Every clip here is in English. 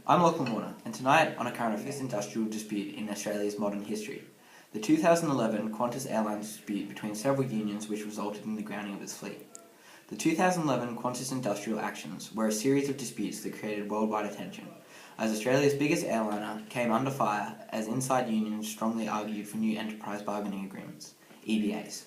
I'm Lachlan Warner, and tonight on a current affairs industrial dispute in Australia's modern history. The 2011 Qantas Airlines dispute between several unions which resulted in the grounding of its fleet. The 2011 Qantas industrial actions were a series of disputes that created worldwide attention, as Australia's biggest airliner came under fire as inside unions strongly argued for new enterprise bargaining agreements, EBAs.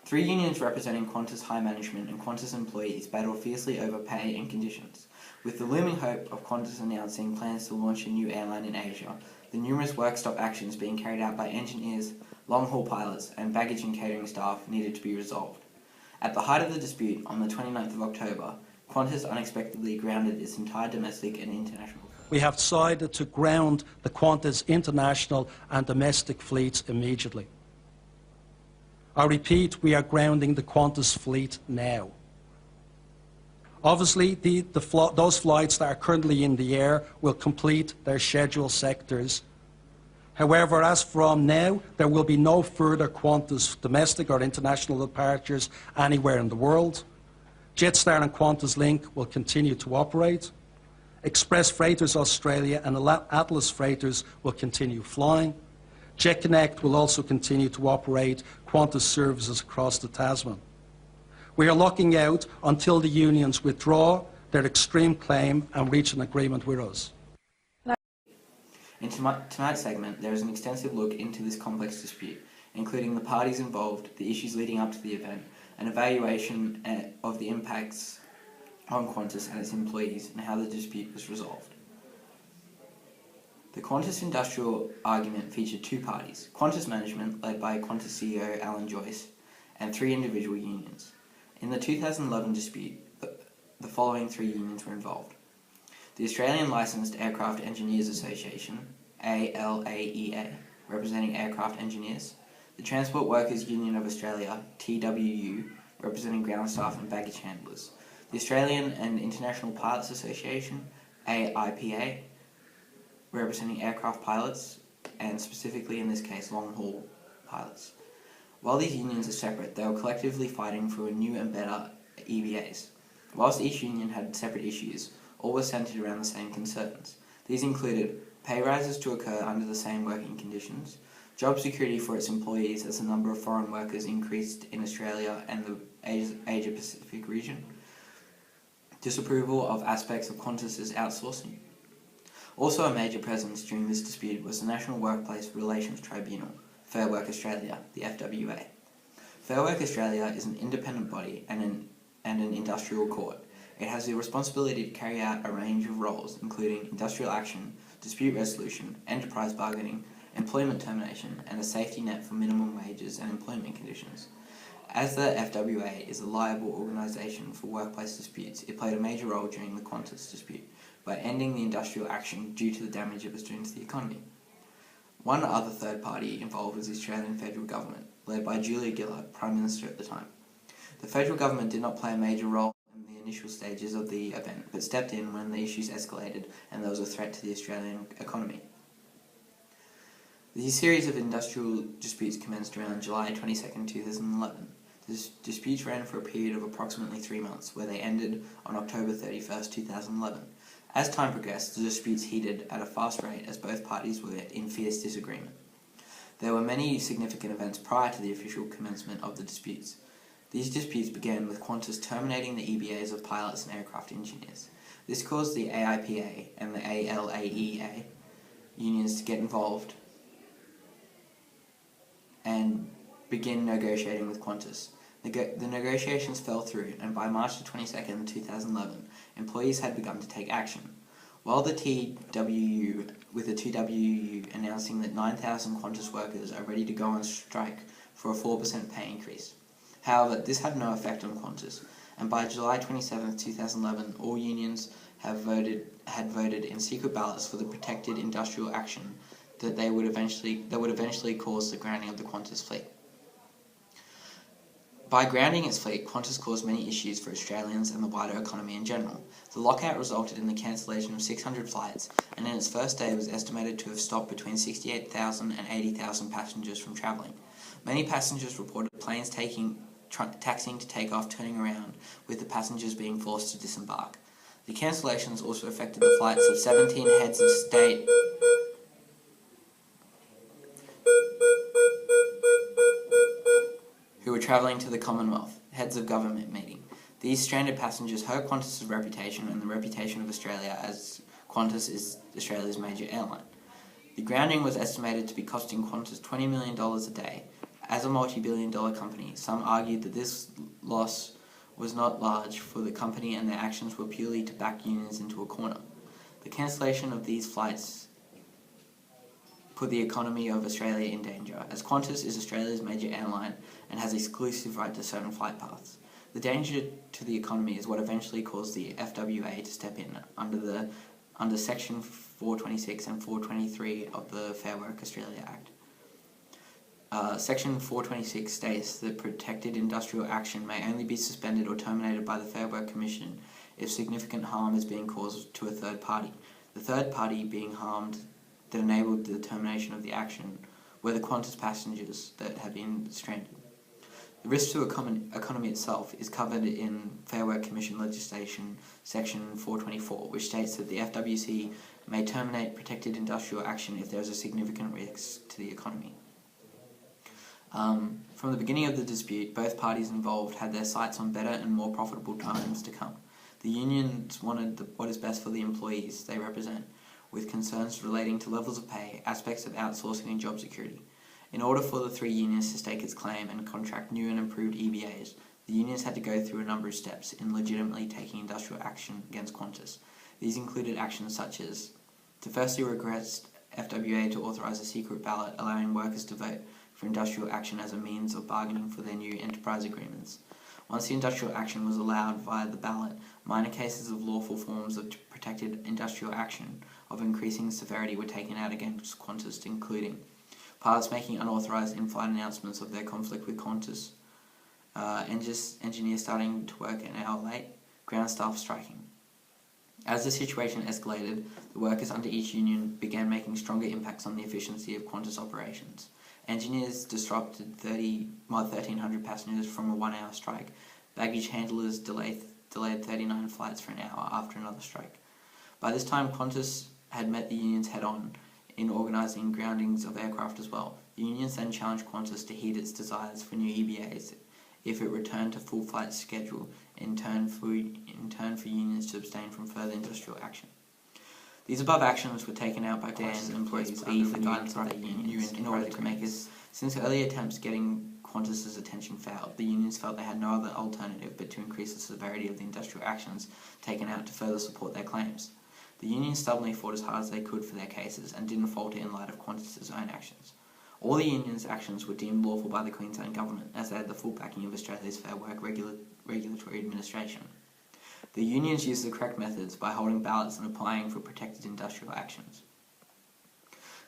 Three unions representing Qantas high management and Qantas employees battled fiercely over pay and conditions, with the looming hope of Qantas announcing plans to launch a new airline in Asia, the numerous work stop actions being carried out by engineers, long-haul pilots and baggage and catering staff needed to be resolved. At the height of the dispute, on the 29th of October, Qantas unexpectedly grounded its entire domestic and international. We have decided to ground the Qantas international and domestic fleets immediately. I repeat, we are grounding the Qantas fleet now. Obviously, those flights that are currently in the air will complete their scheduled sectors. However, as from now, there will be no further Qantas domestic or international departures anywhere in the world. Jetstar and Qantas Link will continue to operate. Express Freighters Australia and Atlas Freighters will continue flying. JetConnect will also continue to operate Qantas services across the Tasman. We are looking out until the unions withdraw their extreme claim and reach an agreement with us. In tonight's segment, there is an extensive look into this complex dispute, including the parties involved, the issues leading up to the event, an evaluation of the impacts on Qantas and its employees, and how the dispute was resolved. The Qantas industrial argument featured two parties, Qantas management, led by Qantas CEO Alan Joyce, and three individual unions. In the 2011 dispute, the following three unions were involved. The Australian Licensed Aircraft Engineers Association, ALAEA, representing aircraft engineers. The Transport Workers Union of Australia, TWU, representing ground staff and baggage handlers. The Australian and International Pilots Association, AIPA, representing aircraft pilots, and specifically in this case long-haul pilots. While these unions are separate, they were collectively fighting for a new and better EBAs. Whilst each union had separate issues, all were centred around the same concerns. These included pay rises to occur under the same working conditions, job security for its employees as the number of foreign workers increased in Australia and the Asia-Pacific region, disapproval of aspects of Qantas's outsourcing. Also a major presence during this dispute was the National Workplace Relations Tribunal, Fair Work Australia, the FWA. Fair Work Australia is an independent body and an industrial court. It has the responsibility to carry out a range of roles, including industrial action, dispute resolution, enterprise bargaining, employment termination, and a safety net for minimum wages and employment conditions. As the FWA is a liable organisation for workplace disputes, it played a major role during the Qantas dispute by ending the industrial action due to the damage it was doing to the economy. One other third party involved was the Australian federal government, led by Julia Gillard, Prime Minister at the time. The federal government did not play a major role in the initial stages of the event, but stepped in when the issues escalated and there was a threat to the Australian economy. The series of industrial disputes commenced around July 22, 2011. The disputes ran for a period of approximately 3 months, where they ended on October 31, 2011. As time progressed, the disputes heated at a fast rate as both parties were in fierce disagreement. There were many significant events prior to the official commencement of the disputes. These disputes began with Qantas terminating the EBAs of pilots and aircraft engineers. This caused the AIPA and the ALAEA unions to get involved and begin negotiating with Qantas. The negotiations fell through, and by March 22, 2011, employees had begun to take action. While the TWU, with the TWU announcing that 9,000 Qantas workers are ready to go on strike for a 4% pay increase. However, this had no effect on Qantas, and by July 27, 2011, all unions had voted in secret ballots for the protected industrial action that would eventually cause the grounding of the Qantas fleet. By grounding its fleet, Qantas caused many issues for Australians and the wider economy in general. The lockout resulted in the cancellation of 600 flights, and in its first day was estimated to have stopped between 68,000 and 80,000 passengers from travelling. Many passengers reported planes taxiing to take off turning around, with the passengers being forced to disembark. The cancellations also affected the flights of 17 heads of state who were travelling to the Commonwealth Heads of Government meeting. These stranded passengers hurt Qantas' reputation and the reputation of Australia, as Qantas is Australia's major airline. The grounding was estimated to be costing Qantas $20 million a day. As a multi-billion-dollar company, some argued that this loss was not large for the company and their actions were purely to back unions into a corner. The cancellation of these flights put the economy of Australia in danger, as Qantas is Australia's major airline and has exclusive right to certain flight paths. The danger to the economy is what eventually caused the FWA to step in under Section 426 and 423 of the Fair Work Australia Act. Section 426 states that protected industrial action may only be suspended or terminated by the Fair Work Commission if significant harm is being caused to a third party. The third party being harmed that enabled the termination of the action were the Qantas passengers that had been stranded. The risk to economy itself is covered in Fair Work Commission legislation, Section 424, which states that the FWC may terminate protected industrial action if there is a significant risk to the economy. From the beginning of the dispute, both parties involved had their sights on better and more profitable times to come. The unions wanted what is best for the employees they represent, with concerns relating to levels of pay, aspects of outsourcing and job security. In order for the three unions to stake its claim and contract new and improved EBAs, the unions had to go through a number of steps in legitimately taking industrial action against Qantas. These included actions such as to firstly request FWA to authorise a secret ballot allowing workers to vote for industrial action as a means of bargaining for their new enterprise agreements. Once the industrial action was allowed via the ballot, minor cases of lawful forms of protected industrial action of increasing severity were taken out against Qantas, including pilots making unauthorised in-flight announcements of their conflict with Qantas, engineers starting to work an hour late, ground staff striking. As the situation escalated, the workers under each union began making stronger impacts on the efficiency of Qantas operations. Engineers disrupted 1,300 passengers from a 1-hour strike. Baggage handlers delayed 39 flights for an hour after another strike. By this time, Qantas had met the unions head-on in organising groundings of aircraft as well. The unions then challenged Qantas to heed its desires for new EBAs if it returned to full flight schedule, in turn for unions to abstain from further industrial action. These above actions were taken out by Qantas employees under the guidance of the unions in order to make us. Since early attempts getting Qantas's attention failed, the unions felt they had no other alternative but to increase the severity of the industrial actions taken out to further support their claims. The unions stubbornly fought as hard as they could for their cases and didn't falter in light of Qantas's own actions. All the unions' actions were deemed lawful by the Queensland Government, as they had the full backing of Australia's Fair Work Regulatory Administration. The unions used the correct methods by holding ballots and applying for protected industrial actions.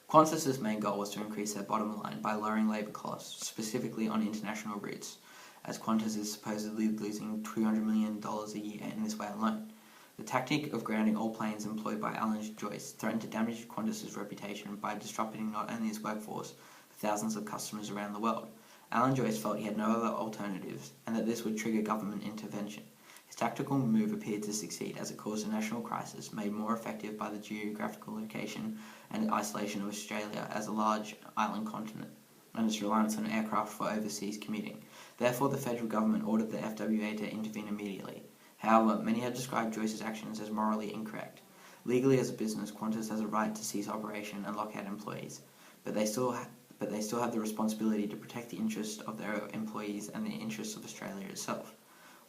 Qantas's main goal was to increase their bottom line by lowering labour costs, specifically on international routes, as Qantas is supposedly losing $200 million a year in this way alone. The tactic of grounding all planes employed by Alan Joyce threatened to damage Qantas's reputation by disrupting not only his workforce, but thousands of customers around the world. Alan Joyce felt he had no other alternatives, and that this would trigger government intervention. His tactical move appeared to succeed as it caused a national crisis made more effective by the geographical location and isolation of Australia as a large island continent and its reliance on aircraft for overseas commuting. Therefore, the federal government ordered the FWA to intervene immediately. However, many have described Joyce's actions as morally incorrect. Legally, as a business, Qantas has a right to cease operation and lock out employees, but they still have the responsibility to protect the interests of their employees and the interests of Australia itself.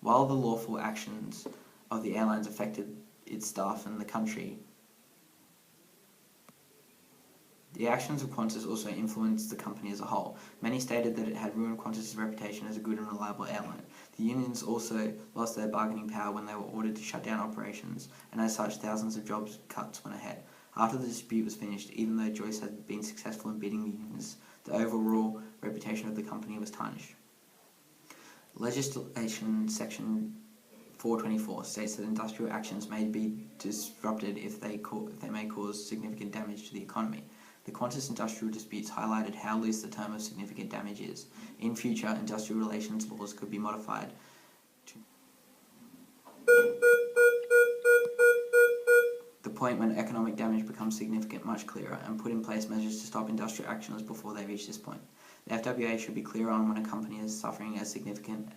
While the lawful actions of the airlines affected its staff and the country, the actions of Qantas also influenced the company as a whole. Many stated that it had ruined Qantas's reputation as a good and reliable airline. The unions also lost their bargaining power when they were ordered to shut down operations, and as such, thousands of job cuts went ahead. After the dispute was finished, even though Joyce had been successful in beating the unions, the overall reputation of the company was tarnished. Legislation Section 424 states that industrial actions may be disrupted if they may cause significant damage to the economy. The Qantas industrial disputes highlighted how loose the term of significant damage is. In future, industrial relations laws could be modified to point when economic damage becomes significant much clearer, and put in place measures to stop industrial actions before they reach this point. The FWA should be clear on when a company is suffering a significant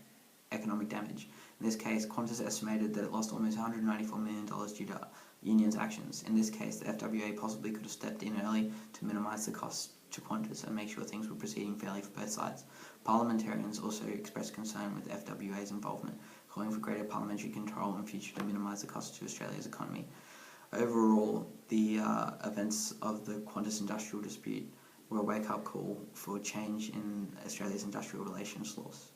economic damage. In this case, Qantas estimated that it lost almost $194 million due to unions' actions. In this case, the FWA possibly could have stepped in early to minimise the costs to Qantas and make sure things were proceeding fairly for both sides. Parliamentarians also expressed concern with FWA's involvement, calling for greater parliamentary control in future to minimise the costs to Australia's economy. Overall, the events of the Qantas industrial dispute were a wake-up call for change in Australia's industrial relations laws.